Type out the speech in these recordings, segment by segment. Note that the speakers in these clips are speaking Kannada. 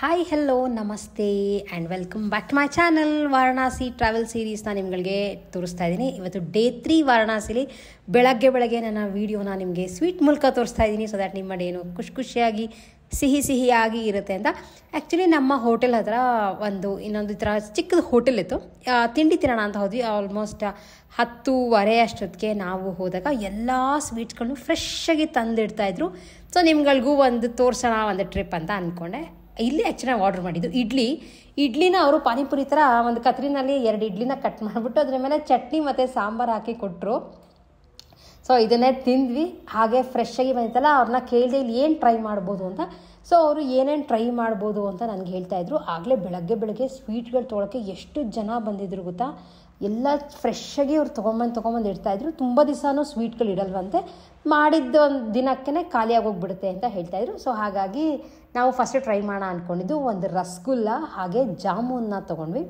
ಹಾಯ್ ಹಲೋ ನಮಸ್ತೆ and welcome back to my channel. Varanasi travel ಸೀರೀಸ್ನ ನಿಮಗೆ ತೋರಿಸ್ತಾ ಇದ್ದೀನಿ. ಇವತ್ತು ಡೇ 3 ವಾರಣಾಸಿಲಿ ಬೆಳಗ್ಗೆ ನನ್ನ ವೀಡಿಯೋನ ನಿಮಗೆ ಸ್ವೀಟ್ ಮೂಲಕ ತೋರಿಸ್ತಾ ಇದ್ದೀನಿ. ಸೊ ದ್ಯಾಟ್ ನಿಮ್ಮ ಡೇನು ಖುಷಿಯಾಗಿ ಸಿಹಿಯಾಗಿ ಇರುತ್ತೆ ಅಂತ. ಆ್ಯಕ್ಚುಲಿ ನಮ್ಮ ಹೋಟೆಲ್ ಹತ್ರ ಇನ್ನೊಂದು ಈ ಥರ ಚಿಕ್ಕದು ಹೋಟೆಲ್ ಇತ್ತು. ತಿಂಡಿ ತಿನ್ನೋಣ ಅಂತ ಹೋದ್ವಿ. ಆಲ್ಮೋಸ್ಟ್ 10:30 ಅಷ್ಟೊತ್ತಿಗೆ ನಾವು ಹೋದಾಗ ಎಲ್ಲ ಸ್ವೀಟ್ಸ್ಗಳನ್ನು ಫ್ರೆಶ್ಶಾಗಿ ತಂದಿಡ್ತಾಯಿದ್ರು. ಸೊ ನಿಮ್ಗಳಿಗೂ ಒಂದು ತೋರಿಸೋಣ ಒಂದು ಟ್ರಿಪ್ ಅಂತ ಅಂದ್ಕೊಂಡೆ. ಇಲ್ಲಿ ಆ್ಯಕ್ಚುಲಿ ನಾವು ಆರ್ಡ್ರ್ ಮಾಡಿದ್ದು ಇಡ್ಲಿನ ಅವರು ಪಾನಿಪುರಿ ಥರ ಒಂದು ಕತ್ರಿನಲ್ಲಿ 2 ಇಡ್ಲಿನ ಕಟ್ ಮಾಡಿಬಿಟ್ಟು ಅದ್ರ ಮೇಲೆ ಚಟ್ನಿ ಮತ್ತು ಸಾಂಬಾರು ಹಾಕಿ ಕೊಟ್ಟರು. ಸೊ ಇದನ್ನೇ ತಿಂದ್ವಿ. ಹಾಗೆ ಫ್ರೆಶ್ಶಾಗಿ ಬಂದಿತ್ತಲ್ಲ, ಅವ್ರನ್ನ ಕೇಳಿದೆ ಇಲ್ಲಿ ಏನು ಟ್ರೈ ಮಾಡ್ಬೋದು ಅಂತ. ಸೊ ಅವರು ಏನೇನು ಟ್ರೈ ಮಾಡ್ಬೋದು ಅಂತ ನನಗೆ ಹೇಳ್ತಾಯಿದ್ರು. ಆಗಲೇ ಬೆಳಗ್ಗೆ ಸ್ವೀಟ್ಗಳು ತೊಗೊಳಕ್ಕೆ ಎಷ್ಟು ಜನ ಬಂದಿದ್ರು ಗೊತ್ತಾ. ಎಲ್ಲ ಫ್ರೆಶ್ಶಾಗಿ ಅವ್ರು ತೊಗೊಂಬಂದು ಇಡ್ತಾಯಿದ್ರು. ತುಂಬ ದಿವಸನೂ ಸ್ವೀಟ್ಗಳು ಇಡಲ್ವಂತೆ, ಮಾಡಿದ್ದ ಒಂದು ದಿನಕ್ಕೇ ಖಾಲಿಯಾಗಿ ಹೋಗ್ಬಿಡುತ್ತೆ ಅಂತ ಹೇಳ್ತಾಯಿದ್ರು. ಸೊ ಹಾಗಾಗಿ ನಾವು ಫಸ್ಟ್ ಟ್ರೈ ಮಾಡೋಣ ಅಂದ್ಕೊಂಡಿದ್ದು ಒಂದು ರಸಗುಲ್ಲ ಹಾಗೆ ಜಾಮೂನ್ನ ತೊಗೊಂಡ್ವಿ.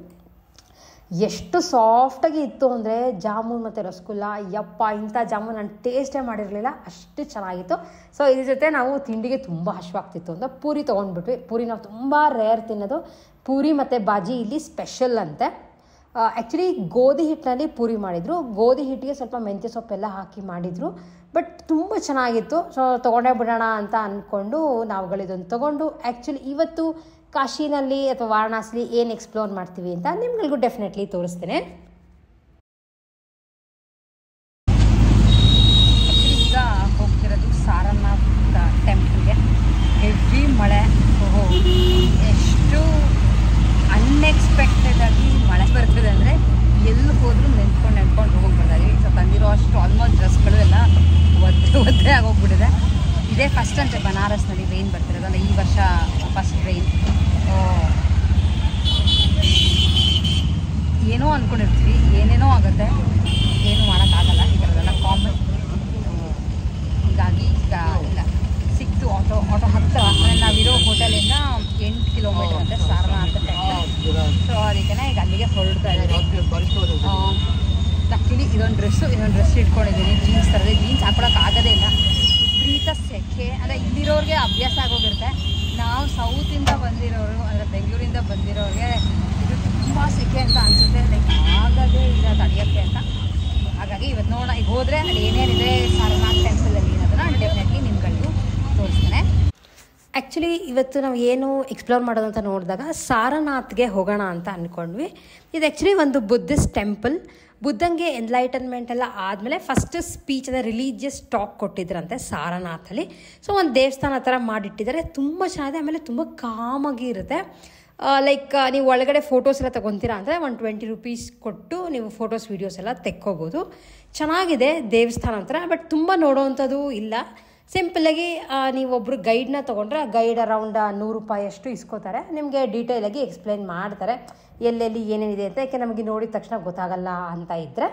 ಎಷ್ಟು ಸಾಫ್ಟಾಗಿ ಇತ್ತು ಅಂದರೆ ಜಾಮೂನ್ ಮತ್ತು ರಸಗುಲ್ಲ, ಯಪ್ಪ ಇಂಥ ಜಾಮೂನ್ ನಾನು ಟೇಸ್ಟೇ ಮಾಡಿರಲಿಲ್ಲ, ಅಷ್ಟು ಚೆನ್ನಾಗಿತ್ತು. ಸೊ ಇದ್ರ ಜೊತೆ ನಾವು ತಿಂಡಿಗೆ ತುಂಬ ಹಶ್ವಾಗ್ತಿತ್ತು ಅಂತ ಪೂರಿ ತೊಗೊಂಡ್ಬಿಟ್ವಿ. ಪೂರಿ ನಾವು ತುಂಬ ರೇರ್ ತಿನ್ನೋದು. ಪೂರಿ ಮತ್ತು ಬಾಜಿ ಇಲ್ಲಿ ಸ್ಪೆಷಲ್ ಅಂತೆ. ಆ್ಯಕ್ಚುಲಿ ಗೋಧಿ ಹಿಟ್ಟಿನಲ್ಲಿ ಪೂರಿ ಮಾಡಿದರು. ಗೋಧಿ ಹಿಟ್ಟಿಗೆ ಸ್ವಲ್ಪ ಮೆಂತ್ಯ ಸೊಪ್ಪೆಲ್ಲ ಹಾಕಿ ಮಾಡಿದರು. ಬಟ್ ತುಂಬ ಚೆನ್ನಾಗಿತ್ತು. ಸೊ ತೊಗೊಂಡೇ ಬಿಡೋಣ ಅಂತ ಅಂದ್ಕೊಂಡು ನಾವುಗಳಿದೊಂದು ತೊಗೊಂಡು ಆ್ಯಕ್ಚುಲಿ ಇವತ್ತು ಕಾಶಿನಲ್ಲಿ ಅಥವಾ ವಾರಣಾಸಿಲಿ ಏನು ಎಕ್ಸ್ಪ್ಲೋರ್ ಮಾಡ್ತೀವಿ ಅಂತ ನಿಮ್ಗಳಿಗೂ ಡೆಫಿನೆಟ್ಲಿ ತೋರಿಸ್ತೇನೆ. ಈಗ ಹೋಗ್ತಿರೋದು ಸಾರನಾಥ್ ಟೆಂಪಲ್ಗೆ. ಹೆವಿ ಮಳೆ, ಎಷ್ಟು ಅನ್ಎಕ್ಸ್ಪೆಕ್ಟೆಡ್ ಆಗಿ ಮಳೆ ಬರ್ತದೆ ಅಂದರೆ ಎಲ್ಲಿ ಹೋದರೂ ನೆನ್ಕೊಂಡು ಹೋಗ್ಬಿಡ್ತಾಯಿದ್ವಿ. ಸೊ ತಂದಿರೋ ಅಷ್ಟು ಆಲ್ಮೋಸ್ಟ್ ಡ್ರೆಸ್ಗಳು ಎಲ್ಲ ಒದ್ದೆ ಆಗೋಗ್ಬಿಟ್ಟಿದೆ. ಇದೇ ಫಸ್ಟ್ ಅಂತೆ ಬನಾರಸ್ನಲ್ಲಿ ರೈನ್ ಬರ್ತಿರೋದಲ್ಲ, ಈ ವರ್ಷ ಫಸ್ಟ್ ರೈನ್. ಏನೋ ಅಂದ್ಕೊಂಡಿರ್ತೀವಿ, ಏನೇನೋ ಆಗುತ್ತೆ, ಏನು ಮಾಡೋಕ್ಕಾಗಲ್ಲ. ಈ ಥರದೆಲ್ಲ ಕಾಮನ್. ಹೀಗಾಗಿ ಈಗ ಇಲ್ಲ ಸಿಕ್ತು ಆಟೋ ಹತ್ತಿರ. ನಾವಿರೋ ಹೋಟೆಲಿಂದ 8 ಕಿಲೋಮೀಟರ್ ಅಂತೆ ಸಾರನಾಥ ಟೆಂಪಲ್. ಸೊ ಅದಕ್ಕೆ ಈಗ ಅಲ್ಲಿಗೆ ಹೊರಡ್ತಾ ಇದ್ದೀವಿ. ಆ್ಯಕ್ಚುಲಿ ಇದೊಂದು ಡ್ರೆಸ್ ಇಟ್ಕೊಂಡಿದ್ದೀನಿ, ಜೀನ್ಸ್ ಥರದೇ. ಜೀನ್ಸ್ ಹಾಕೊಳಕ್ಕಾಗೋದೇ ಇಲ್ಲ, ವಿಪರೀತ ಸೆಕೆ. ಅಂದರೆ ಇಲ್ಲಿರೋರಿಗೆ ಅಭ್ಯಾಸ ಆಗೋಗಿರುತ್ತೆ. ನಾವು ಸೌತಿಂದ ಬಂದಿರೋರು, ಅಂದರೆ ಬೆಂಗಳೂರಿಂದ ಬಂದಿರೋರಿಗೆ ಇದು ತುಂಬ ಸೆಕೆ ಅಂತ ಅನಿಸುತ್ತೆ. ಲೈಕ್ ಆಗೋದೇ ಇಲ್ಲ ತಡೆಯೋಕ್ಕೆ ಅಂತ. ಹಾಗಾಗಿ ಇವತ್ತು ನೋಡೋಣ, ಈಗ ಹೋದರೆ ಅಲ್ಲಿ ಏನೇನಿದೆ ಸಾರನಾಥ್ ಟೆಂಪಲಲ್ಲಿ ಅನ್ನೋದನ್ನು ಡೆಫಿನೆಟ್ಲಿ ನಿಮ್ಗಳಿಗೂ ತೋರಿಸ್ತೇನೆ. ಆ್ಯಕ್ಚುಲಿ ಇವತ್ತು ನಾವು ಏನು ಎಕ್ಸ್ಪ್ಲೋರ್ ಮಾಡೋದು ಅಂತ ನೋಡಿದಾಗ ಸಾರನಾಥ್ಗೆ ಹೋಗೋಣ ಅಂತ ಅಂದ್ಕೊಂಡ್ವಿ. ಇದು ಆ್ಯಕ್ಚುಲಿ ಒಂದು ಬುದ್ಧಿಸ್ಟ್ ಟೆಂಪಲ್. ಬುದ್ಧಂಗೆ ಎನ್ಲೈಟನ್ಮೆಂಟ್ ಎಲ್ಲ ಆದಮೇಲೆ ಫಸ್ಟ್ ಸ್ಪೀಚ್ ಅಂದರೆ ರಿಲೀಜಿಯಸ್ ಟಾಕ್ ಕೊಟ್ಟಿದ್ರಂತೆ ಸಾರನಾಥಲ್ಲಿ. ಸೊ ಒಂದು ದೇವಸ್ಥಾನ ಥರ ಮಾಡಿಟ್ಟಿದ್ದಾರೆ, ತುಂಬ ಚೆನ್ನಾಗಿದೆ. ಆಮೇಲೆ ತುಂಬ ಕಾಮಾಗಿ ಇರುತ್ತೆ. ಲೈಕ್ ನೀವು ಒಳಗಡೆ ಫೋಟೋಸ್ ಎಲ್ಲ ತೊಗೊತೀರಾ ಅಂದರೆ ಒಂದು 20 ರೂಪೀಸ್ ಕೊಟ್ಟು ನೀವು ಫೋಟೋಸ್ ವೀಡಿಯೋಸ್ ಎಲ್ಲ ತೆಕ್ಕೋಬೋದು. ಚೆನ್ನಾಗಿದೆ ದೇವಸ್ಥಾನ ಅಂತಾರೆ. ಬಟ್ ತುಂಬ ನೋಡೋವಂಥದ್ದು ಇಲ್ಲ. ಸಿಂಪಲ್ಲಾಗಿ ನೀವೊಬ್ಬರು ಗೈಡ್ನ ತೊಗೊಂಡ್ರೆ ಆ ಗೈಡ್ ಅರೌಂಡ್ 100 ರೂಪಾಯಿ ಅಷ್ಟು ಇಸ್ಕೋತಾರೆ. ನಿಮಗೆ ಡೀಟೇಲಾಗಿ ಎಕ್ಸ್ಪ್ಲೈನ್ ಮಾಡ್ತಾರೆ ಎಲ್ಲೆಲ್ಲಿ ಏನೇನಿದೆ ಅಂತ. ಯಾಕೆ ನಮಗೆ ನೋಡಿದ ತಕ್ಷಣ ಗೊತ್ತಾಗಲ್ಲ ಅಂತ ಇದ್ದರೆ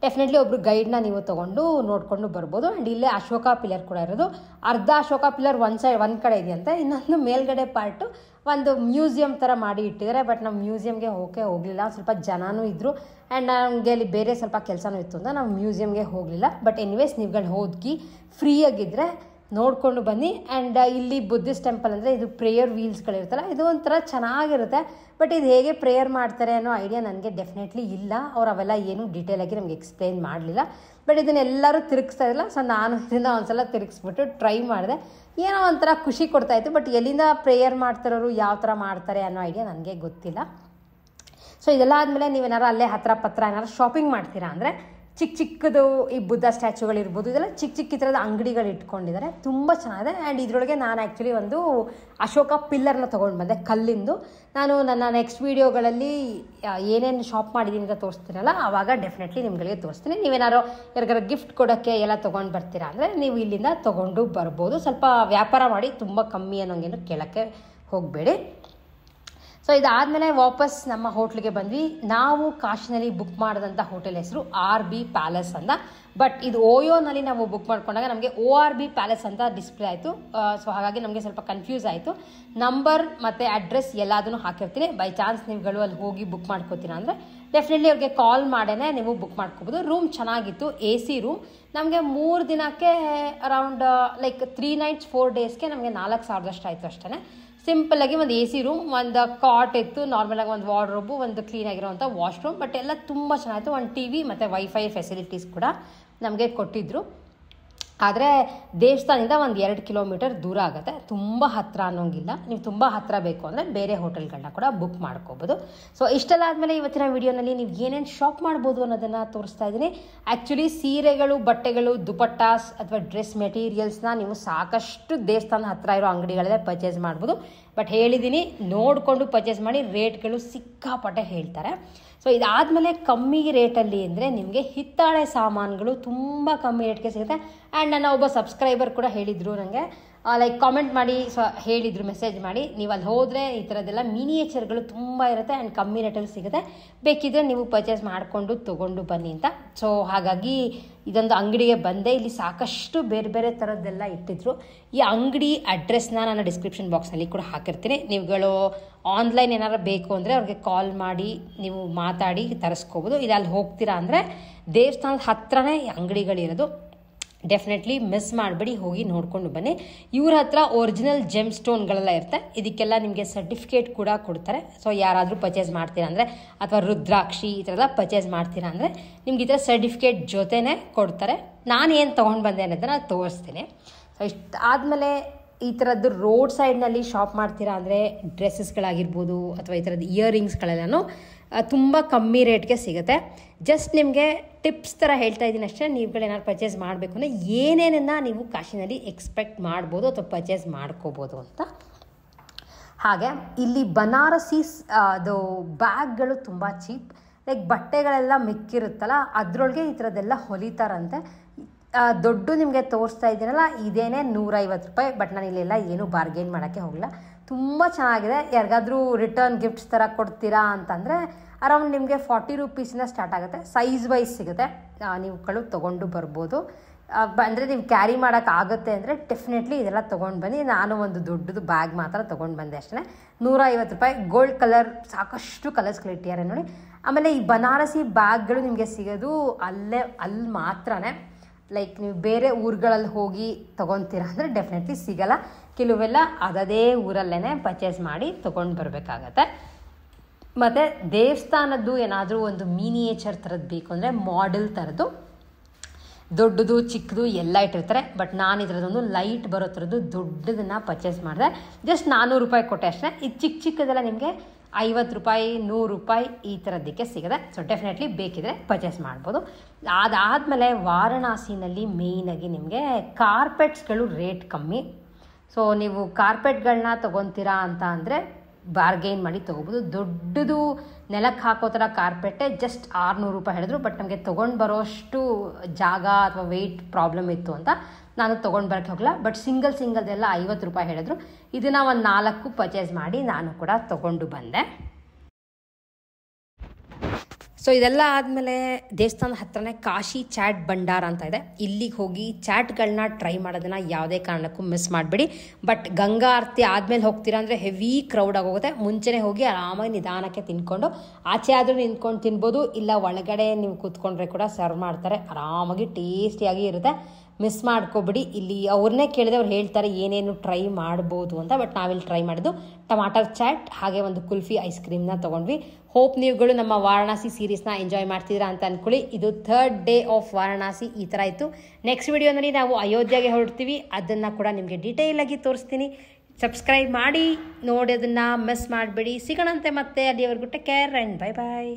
ಡೆಫಿನೆಟ್ಲಿ ಒಬ್ಬರು ಗೈಡ್ನ ನೀವು ತೊಗೊಂಡು ನೋಡಿಕೊಂಡು ಬರ್ಬೋದು. ಆ್ಯಂಡ್ ಇಲ್ಲೇ ಅಶೋಕ ಪಿಲ್ಲರ್ ಕೂಡ ಇರೋದು. ಅರ್ಧ ಅಶೋಕ ಪಿಲ್ಲರ್ ಒಂದು ಕಡೆ ಇದೆಯಂತೆ, ಇನ್ನೊಂದು ಮೇಲ್ಗಡೆ ಪಾರ್ಟು ಒಂದು ಮ್ಯೂಸಿಯಂ ಥರ ಮಾಡಿ ಇಟ್ಟಿದ್ದಾರೆ. ಬಟ್ ನಾವು ಮ್ಯೂಸಿಯಮ್ಗೆ ಹೋಗಲಿಲ್ಲ, ಸ್ವಲ್ಪ ಜನನೂ ಇದ್ದರು. ಆ್ಯಂಡ್ ನಮಗೆ ಅಲ್ಲಿ ಬೇರೆ ಸ್ವಲ್ಪ ಕೆಲಸನೂ ಇತ್ತು ಅಂತ ನಾವು ಮ್ಯೂಸಿಯಮ್ಗೆ ಹೋಗಲಿಲ್ಲ. ಬಟ್ ಎನಿವೇಸ್ ನೀವುಗಳು ಹೋಗಿ ಫ್ರೀಯಾಗಿದ್ದರೆ ನೋಡಿಕೊಂಡು ಬನ್ನಿ. ಆ್ಯಂಡ್ ಇಲ್ಲಿ ಬುದ್ಧಿಸ್ಟ್ ಟೆಂಪಲ್ ಅಂದರೆ ಇದು ಪ್ರೇಯರ್ ವೀಲ್ಸ್ಗಳಿರುತ್ತಲ್ಲ, ಇದು ಒಂಥರ ಚೆನ್ನಾಗಿರುತ್ತೆ. ಬಟ್ ಇದು ಹೇಗೆ ಪ್ರೇಯರ್ ಮಾಡ್ತಾರೆ ಅನ್ನೋ ಐಡಿಯಾ ನನಗೆ ಡೆಫಿನೆಟ್ಲಿ ಇಲ್ಲ. ಅವ್ರು ಅವೆಲ್ಲ ಏನೂ ಡೀಟೇಲಾಗಿ ನಮಗೆ ಎಕ್ಸ್ಪ್ಲೈನ್ ಮಾಡಲಿಲ್ಲ. ಬಟ್ ಇದನ್ನೆಲ್ಲರೂ ತಿರುಗಿಸ್ತಾ ಇರಲಿಲ್ಲ. ಸೊ ನಾನು ಇದನ್ನು ಒಂದ್ಸಲ ತಿರುಗಿಸ್ಬಿಟ್ಟು ಟ್ರೈ ಮಾಡಿದೆ. ಏನೋ ಒಂಥರ ಖುಷಿ ಕೊಡ್ತಾಯಿತ್ತು. ಬಟ್ ಎಲ್ಲಿಂದ ಪ್ರೇಯರ್ ಮಾಡ್ತಾರೋರು ಯಾವ ಥರ ಮಾಡ್ತಾರೆ ಅನ್ನೋ ಐಡಿಯಾ ನನಗೆ ಗೊತ್ತಿಲ್ಲ. ಸೊ ಇದೆಲ್ಲ ಆದಮೇಲೆ ನೀವೇನಾರು ಅಲ್ಲೇ ಹತ್ರ ಏನಾರು ಶಾಪಿಂಗ್ ಮಾಡ್ತೀರಾ ಅಂದರೆ ಚಿಕ್ಕದು ಈ ಬುದ್ಧ ಸ್ಟ್ಯಾಚುಗಳಿರ್ಬೋದು, ಇದೆಲ್ಲ ಚಿಕ್ಕ ಈ ಥರದ ಅಂಗಡಿಗಳು ಇಟ್ಕೊಂಡಿದ್ದಾರೆ, ತುಂಬ ಚೆನ್ನಾಗಿದೆ. ಆ್ಯಂಡ್ ಇದರೊಳಗೆ ನಾನು ಆ್ಯಕ್ಚುಲಿ ಒಂದು ಅಶೋಕ ಪಿಲ್ಲರ್ನ ತೊಗೊಂಡು ಬಂದೆ, ಕಲ್ಲಿಂದು. ನಾನು ನನ್ನ ನೆಕ್ಸ್ಟ್ ವೀಡಿಯೋಗಳಲ್ಲಿ ಏನೇನು ಶಾಪ್ ಮಾಡಿದ್ದೀನಿ ಅಂತ ತೋರಿಸ್ತೀನಲ್ಲ, ಆವಾಗ ಡೆಫಿನೆಟ್ಲಿ ನಿಮ್ಗಳಿಗೆ ತೋರಿಸ್ತೀನಿ. ನೀವೇನಾರು ಯಾರಿಗಾರು ಗಿಫ್ಟ್ ಕೊಡೋಕ್ಕೆ ಎಲ್ಲ ತೊಗೊಂಡು ಬರ್ತೀರಾ ಅಂದರೆ ನೀವು ಇಲ್ಲಿಂದ ತೊಗೊಂಡು ಬರ್ಬೋದು. ಸ್ವಲ್ಪ ವ್ಯಾಪಾರ ಮಾಡಿ, ತುಂಬ ಕಮ್ಮಿ ಅನ್ನೋಂಗೇನು ಕೇಳೋಕ್ಕೆ ಹೋಗಬೇಡಿ. ಸೊ ಇದಾದಮೇಲೆ ವಾಪಸ್ ನಮ್ಮ ಹೋಟ್ಲಿಗೆ ಬಂದ್ವಿ. ನಾವು ಕಾಶಿನಲ್ಲಿ ಬುಕ್ ಮಾಡಿದಂಥ ಹೋಟೆಲ್ ಹೆಸರು RB ಪ್ಯಾಲೇಸ್ ಅಂತ. ಬಟ್ ಇದು ಓಯೋನಲ್ಲಿ ನಾವು ಬುಕ್ ಮಾಡ್ಕೊಂಡಾಗ ನಮಗೆ ORB ಪ್ಯಾಲೇಸ್ ಅಂತ ಡಿಸ್ಪ್ಲೇ ಆಯಿತು. ಸೊ ಹಾಗಾಗಿ ನಮಗೆ ಸ್ವಲ್ಪ ಕನ್ಫ್ಯೂಸ್ ಆಯಿತು. ನಂಬರ್ ಮತ್ತು ಅಡ್ರೆಸ್ ಎಲ್ಲದನ್ನು ಹಾಕಿರ್ತೀನಿ. ಬೈ ಚಾನ್ಸ್ ನೀವುಗಳು ಅಲ್ಲಿ ಹೋಗಿ ಬುಕ್ ಮಾಡ್ಕೋತೀರಾ ಅಂದರೆ ಡೆಫಿನೆಟ್ಲಿ ಅವ್ರಿಗೆ ಕಾಲ್ ಮಾಡೇ ನೀವು ಬುಕ್ ಮಾಡ್ಕೋಬೋದು. ರೂಮ್ ಚೆನ್ನಾಗಿತ್ತು, AC ರೂಮ್. ನಮಗೆ 3 ದಿನಕ್ಕೆ ಅರೌಂಡ್ ಲೈಕ್ 3 nights 4 daysಗೆ ನಮಗೆ 4,000 ಅಷ್ಟು ಆಯಿತು ಅಷ್ಟೇ. ಸಿಂಪಲ್ಲಾಗಿ ಒಂದು AC ರೂಮ್, ಒಂದು ಕಾಟ್ ಇತ್ತು, ನಾರ್ಮಲಾಗಿ ಒಂದು ವಾರ್ಡ್ರೋಬು, ಒಂದು ಕ್ಲೀನಾಗಿರೋವಂಥ ವಾಶ್ರೂಮ್, ಬಟ್ ಎಲ್ಲ ತುಂಬ ಚೆನ್ನಾಗಿತ್ತು. ಒಂದು TV ಮತ್ತು ವೈಫೈ ಫೆಸಿಲಿಟೀಸ್ ಕೂಡ ನಮಗೆ ಕೊಟ್ಟಿದ್ದರು. ಆದರೆ ದೇವಸ್ಥಾನದಿಂದ ಒಂದು 2 ಕಿಲೋಮೀಟರ್ ದೂರ ಆಗುತ್ತೆ, ತುಂಬ ಹತ್ತಿರ ಅನ್ನೋಂಗಿಲ್ಲ. ನೀವು ತುಂಬ ಹತ್ತಿರ ಬೇಕು ಅಂದರೆ ಬೇರೆ ಹೋಟೆಲ್ಗಳನ್ನ ಕೂಡ ಬುಕ್ ಮಾಡ್ಕೋಬೋದು. ಸೊ ಇಷ್ಟೆಲ್ಲ ಆದಮೇಲೆ ಇವತ್ತಿನ ವಿಡಿಯೋನಲ್ಲಿ ನೀವು ಏನೇನು ಶಾಪ್ ಮಾಡ್ಬೋದು ಅನ್ನೋದನ್ನು ತೋರಿಸ್ತಾ ಇದ್ದೀನಿ. ಆ್ಯಕ್ಚುಲಿ ಸೀರೆಗಳು, ಬಟ್ಟೆಗಳು, ದುಪಟ್ಟಾಸ್ ಅಥವಾ ಡ್ರೆಸ್ ಮೆಟೀರಿಯಲ್ಸ್ನ ನೀವು ಸಾಕಷ್ಟು ದೇವಸ್ಥಾನ ಹತ್ತಿರ ಇರೋ ಅಂಗಡಿಗಳಲ್ಲೇ ಪರ್ಚೇಸ್ ಮಾಡ್ಬೋದು. ಬಟ್ ಹೇಳಿದ್ದೀನಿ, ನೋಡಿಕೊಂಡು ಪರ್ಚೇಸ್ ಮಾಡಿ, ರೇಟ್ಗಳು ಸಿಕ್ಕಾಪಟ್ಟೆ ಹೇಳ್ತಾರೆ. ಸೊ ಇದಾದಮೇಲೆ ಕಮ್ಮಿ ರೇಟಲ್ಲಿ ಅಂದರೆ ನಿಮಗೆ ಹಿತ್ತಾಳೆ ಸಾಮಾನುಗಳು ತುಂಬ ಕಮ್ಮಿ ರೇಟ್ಗೆ ಸಿಗುತ್ತೆ. ಆ್ಯಂಡ್ ನನ್ನ ಒಬ್ಬ ಸಬ್ಸ್ಕ್ರೈಬರ್ ಕೂಡ ಹೇಳಿದರು ನನಗೆ, ಲೈಕ್ ಕಾಮೆಂಟ್ ಮಾಡಿ ಹೇಳಿದರು, ಮೆಸೇಜ್ ಮಾಡಿ, ನೀವು ಅಲ್ಲಿ ಹೋದರೆ ಈ ಥರದ್ದೆಲ್ಲ ಮಿನಿಯೇಚರ್ಗಳು ತುಂಬ ಇರುತ್ತೆ ಆ್ಯಂಡ್ ಕಮ್ಮಿ ರೇಟಲ್ಲಿ ಸಿಗುತ್ತೆ, ಬೇಕಿದ್ರೆ ನೀವು ಪರ್ಚೇಸ್ ಮಾಡಿಕೊಂಡು ತೊಗೊಂಡು ಬನ್ನಿ ಅಂತ. ಸೊ ಹಾಗಾಗಿ ಇದೊಂದು ಅಂಗಡಿಗೆ ಬಂದೆ. ಇಲ್ಲಿ ಸಾಕಷ್ಟು ಬೇರೆ ಬೇರೆ ಥರದ್ದೆಲ್ಲ ಇಟ್ಟಿದ್ರು. ಈ ಅಂಗಡಿ ಅಡ್ರೆಸ್ನ ನಾನು ಡಿಸ್ಕ್ರಿಪ್ಷನ್ ಬಾಕ್ಸ್ನಲ್ಲಿ ಕೂಡ ಹಾಕಿರ್ತೀನಿ. ನೀವುಗಳು ಆನ್ಲೈನ್ ಏನಾರು ಬೇಕು ಅಂದರೆ ಅವ್ರಿಗೆ ಕಾಲ್ ಮಾಡಿ ನೀವು ಮಾತಾಡಿ ತರಿಸ್ಕೋಬೋದು. ಇದು ಅಲ್ಲಿ ಹೋಗ್ತೀರಾ ಅಂದರೆ ದೇವಸ್ಥಾನದ ಹತ್ರನೇ ಅಂಗಡಿಗಳಿರೋದು. ಡೆಫಿನೆಟ್ಲಿ ಮಿಸ್ ಮಾಡಬೇಡಿ, ಹೋಗಿ ನೋಡ್ಕೊಂಡು ಬನ್ನಿ. ಇವ್ರ ಹತ್ರ ಒರಿಜಿನಲ್ ಜೆಮ್ ಸ್ಟೋನ್ಗಳೆಲ್ಲ ಇರುತ್ತೆ. ಇದಕ್ಕೆಲ್ಲ ನಿಮಗೆ ಸರ್ಟಿಫಿಕೇಟ್ ಕೂಡ ಕೊಡ್ತಾರೆ. ಸೊ ಯಾರಾದರೂ ಪರ್ಚೇಸ್ ಮಾಡ್ತೀರಾ ಅಂದರೆ, ಅಥವಾ ರುದ್ರಾಕ್ಷಿ ಈ ಥರ ಎಲ್ಲ ಪರ್ಚೇಸ್ ಮಾಡ್ತೀರಾ ಅಂದರೆ ನಿಮ್ಗೆ ಈ ಥರ ಸರ್ಟಿಫಿಕೇಟ್ ಜೊತೆನೇ ಕೊಡ್ತಾರೆ. ನಾನು ಏನು ತೊಗೊಂಡು ಬಂದೆ ಅನ್ನೋದನ್ನು ತೋರಿಸ್ತೀನಿ. ಸೊ ಇಷ್ಟಾದಮೇಲೆ ಈ ಥರದ್ದು ರೋಡ್ ಸೈಡ್ನಲ್ಲಿ ಶಾಪ್ ಮಾಡ್ತೀರಾ ಅಂದರೆ ಡ್ರೆಸ್ಸಸ್ಗಳಾಗಿರ್ಬೋದು ಅಥವಾ ಈ ಥರದ್ದು ಇಯರಿಂಗ್ಸ್ಗಳೆಲ್ಲನೂ ತುಂಬ ಕಮ್ಮಿ ರೇಟ್ಗೆ ಸಿಗುತ್ತೆ. ಜಸ್ಟ್ ನಿಮಗೆ ಟಿಪ್ಸ್ ಥರ ಹೇಳ್ತಾ ಇದ್ದೀನಿ ಅಷ್ಟೇ. ನೀವುಗಳೇನಾದ್ರು ಪರ್ಚೇಸ್ ಮಾಡಬೇಕು ಅಂದರೆ ಏನೇನನ್ನು ನೀವು ಕಾಶಿನಲ್ಲಿ ಎಕ್ಸ್ಪೆಕ್ಟ್ ಮಾಡ್ಬೋದು ಅಥವಾ ಪರ್ಚೇಸ್ ಮಾಡ್ಕೋಬೋದು ಅಂತ. ಹಾಗೆ ಇಲ್ಲಿ ಬನಾರಸಿ ಅದು ಬ್ಯಾಗ್ಗಳು ತುಂಬ ಚೀಪ್. ಲೈಕ್ ಬಟ್ಟೆಗಳೆಲ್ಲ ಮಿಕ್ಕಿರುತ್ತಲ್ಲ, ಅದರೊಳಗೆ ಈ ಥರದ್ದೆಲ್ಲ ಹೊಲಿತಾರಂತೆ. ದೊಡ್ಡ ನಿಮಗೆ ತೋರಿಸ್ತಾ ಇದ್ದೀನಲ್ಲ, ಇದೇನೇ 150 ರೂಪಾಯಿ. ಬಟ್ ನಾನು ಇಲ್ಲೆಲ್ಲ ಏನೂ ಬಾರ್ಗೇನ್ ಮಾಡೋಕ್ಕೆ ಹೋಗಲ್ಲ. ತುಂಬ ಚೆನ್ನಾಗಿದೆ. ಯಾರಿಗಾದ್ರೂ ರಿಟರ್ನ್ ಗಿಫ್ಟ್ಸ್ ಥರ ಕೊಡ್ತೀರಾ ಅಂತಂದರೆ ಅರೌಂಡ್ ನಿಮಗೆ 40 ರೂಪೀಸಿಂದ ಸ್ಟಾರ್ಟ್ ಆಗುತ್ತೆ. ಸೈಜ್ ವೈಸ್ ಸಿಗುತ್ತೆ, ನೀವುಗಳು ತೊಗೊಂಡು ಬರ್ಬೋದು. ಅಂದರೆ ನೀವು ಕ್ಯಾರಿ ಮಾಡೋಕ್ಕಾಗುತ್ತೆ ಅಂದರೆ ಡೆಫಿನೆಟ್ಲಿ ಇದೆಲ್ಲ ತೊಗೊಂಡು ಬನ್ನಿ. ನಾನು ಒಂದು ದೊಡ್ಡದು ಬ್ಯಾಗ್ ಮಾತ್ರ ತೊಗೊಂಡು ಬಂದೆ ಅಷ್ಟೇ. 150 ರೂಪಾಯಿ. ಗೋಲ್ಡ್ ಕಲರ್ ಸಾಕಷ್ಟು ಕಲರ್ಸ್ಗಳಿಟ್ಟಿದ್ದಾರೆ ನೋಡಿ. ಆಮೇಲೆ ಈ ಬನಾರಸಿ ಬ್ಯಾಗ್ಗಳು ನಿಮಗೆ ಸಿಗೋದು ಅಲ್ಲಿ ಮಾತ್ರನೇ. ಲೈಕ್ ನೀವು ಬೇರೆ ಊರುಗಳಲ್ಲಿ ಹೋಗಿ ತೊಗೊತೀರಾ ಅಂದರೆ ಡೆಫಿನೆಟ್ಲಿ ಸಿಗಲ್ಲ. ಕೆಲವೆಲ್ಲ ಅದೇ ಊರಲ್ಲೇ ಪರ್ಚೇಸ್ ಮಾಡಿ ತೊಗೊಂಡು ಬರಬೇಕಾಗತ್ತೆ. ಮತ್ತು ದೇವಸ್ಥಾನದ್ದು ಏನಾದರೂ ಒಂದು ಮಿನಿಯೇಚರ್ ಥರದ್ದು ಬೇಕು ಅಂದರೆ ಮಾಡೆಲ್ ಥರದ್ದು ದೊಡ್ಡದು ಚಿಕ್ಕದು ಎಲ್ಲ ಇಟ್ಟಿರ್ತಾರೆ. ಬಟ್ ನಾನು ಇದರದೊಂದು ಲೈಟ್ ಬರೋ ಥರದ್ದು ದೊಡ್ಡದನ್ನು ಪರ್ಚೇಸ್ ಮಾಡಿದೆ. ಜಸ್ಟ್ 400 ರೂಪಾಯಿ ಕೊಟ್ಟೆ ಅಷ್ಟೇ. ಇದು ಚಿಕ್ಕದೆಲ್ಲ ನಿಮಗೆ 50 ರೂಪಾಯಿ 100 ರೂಪಾಯಿ ಈ ಥರದ್ದಕ್ಕೆ ಸಿಗುತ್ತೆ. ಸೊ ಡೆಫಿನೆಟ್ಲಿ ಬೇಕಿದ್ರೆ ಪರ್ಚೇಸ್ ಮಾಡ್ಬೋದು. ಅದಾದಮೇಲೆ ವಾರಣಾಸಿನಲ್ಲಿ ಮೇಯ್ನಾಗಿ ನಿಮಗೆ ಕಾರ್ಪೆಟ್ಸ್ಗಳು ರೇಟ್ ಕಮ್ಮಿ. ಸೊ ನೀವು ಕಾರ್ಪೆಟ್ಗಳನ್ನ ತೊಗೊತೀರಾ ಅಂತ ಅಂದರೆ ಬಾರ್ಗೇನ್ ಮಾಡಿ ತೊಗೋಬೋದು. ದೊಡ್ಡದು ನೆಲಕ್ಕೆ ಹಾಕೋ ಥರ ಕಾರ್ಪೆಟ್ಟೆ ಜಸ್ಟ್ 600 ರೂಪಾಯಿ ಹೇಳಿದ್ರು. ಬಟ್ ನಮಗೆ ತೊಗೊಂಡು ಬರೋಷ್ಟು ಜಾಗ ಅಥವಾ ವೆಯ್ಟ್ ಪ್ರಾಬ್ಲಮ್ ಇತ್ತು ಅಂತ ನಾನು ತೊಗೊಂಡು ಬರೋಕ್ಕೆ ಹೋಗಲ್ಲ. ಬಟ್ ಸಿಂಗಲ್ದೆಲ್ಲ 50 ರೂಪಾಯಿ ಹೇಳಿದ್ರು. ಇದನ್ನು ಒಂದು 4 ಪರ್ಚೇಸ್ ಮಾಡಿ ನಾನು ಕೂಡ ತೊಗೊಂಡು ಬಂದೆ. ಸೊ ಇದೆಲ್ಲ ಆದಮೇಲೆ ದೇವಸ್ಥಾನದ ಹತ್ರನೇ ಕಾಶಿ ಚಾಟ್ ಭಂಡಾರ ಅಂತ ಇದೆ. ಇಲ್ಲಿಗೆ ಹೋಗಿ ಚಾಟ್ಗಳನ್ನ ಟ್ರೈ ಮಾಡೋದನ್ನು ಯಾವುದೇ ಕಾರಣಕ್ಕೂ ಮಿಸ್ ಮಾಡಬೇಡಿ. ಬಟ್ ಗಂಗಾ ಆರತಿ ಆದಮೇಲೆ ಹೋಗ್ತೀರಾ ಅಂದರೆ ಹೆವಿ ಕ್ರೌಡ್ ಆಗೋಗುತ್ತೆ. ಮುಂಚೆನೇ ಹೋಗಿ ಆರಾಮಾಗಿ ನಿಧಾನಕ್ಕೆ ತಿನ್ಕೊಂಡು, ಆಚೆ ಆದರೂ ನಿಂತ್ಕೊಂಡು ತಿನ್ಬೋದು, ಇಲ್ಲ ಒಳಗಡೆ ನೀವು ಕೂತ್ಕೊಂಡ್ರೆ ಕೂಡ ಸರ್ವ್ ಮಾಡ್ತಾರೆ. ಆರಾಮಾಗಿ ಟೇಸ್ಟಿಯಾಗಿ ಇರುತ್ತೆ. ಮಿಸ್ ಮಾಡ್ಕೊಬಿಡಿ. ಇಲ್ಲಿ ಅವ್ರನ್ನೇ ಕೇಳಿದೆ, ಅವ್ರು ಹೇಳ್ತಾರೆ ಏನೇನು ಟ್ರೈ ಮಾಡ್ಬೋದು ಅಂತ. ಬಟ್ ನಾವಿಲ್ಲಿ ಟ್ರೈ ಮಾಡಿದ್ದು ಟಮಾಟರ್ ಚಾಟ್ ಹಾಗೆ ಒಂದು ಕುಲ್ಫಿ ಐಸ್ ಕ್ರೀಮ್ನ ತೊಗೊಂಡ್ವಿ. ಹೋಪ್ ನೀವುಗಳು ನಮ್ಮ ವಾರಣಾಸಿ ಸೀರೀಸ್ನ ಎಂಜಾಯ್ ಮಾಡ್ತಿದ್ದೀರಾ ಅಂತ ಅಂದ್ಕೊಳ್ಳಿ. ಇದು 3rd ಡೇ ಆಫ್ ವಾರಣಾಸಿ ಈ ಥರ ಇತ್ತು. ನೆಕ್ಸ್ಟ್ ವಿಡಿಯೋನಲ್ಲಿ ನಾವು ಅಯೋಧ್ಯೆಗೆ ಹೊರಡ್ತೀವಿ. ಅದನ್ನು ಕೂಡ ನಿಮಗೆ ಡೀಟೇಲಾಗಿ ತೋರಿಸ್ತೀನಿ. ಸಬ್ಸ್ಕ್ರೈಬ್ ಮಾಡಿ ನೋಡಿ, ಅದನ್ನು ಮಿಸ್ ಮಾಡಬೇಡಿ. ಸಿಗೋಣಂತೆ ಮತ್ತೆ. ಅಲ್ಲಿವರೆಗೂ take care and bye bye.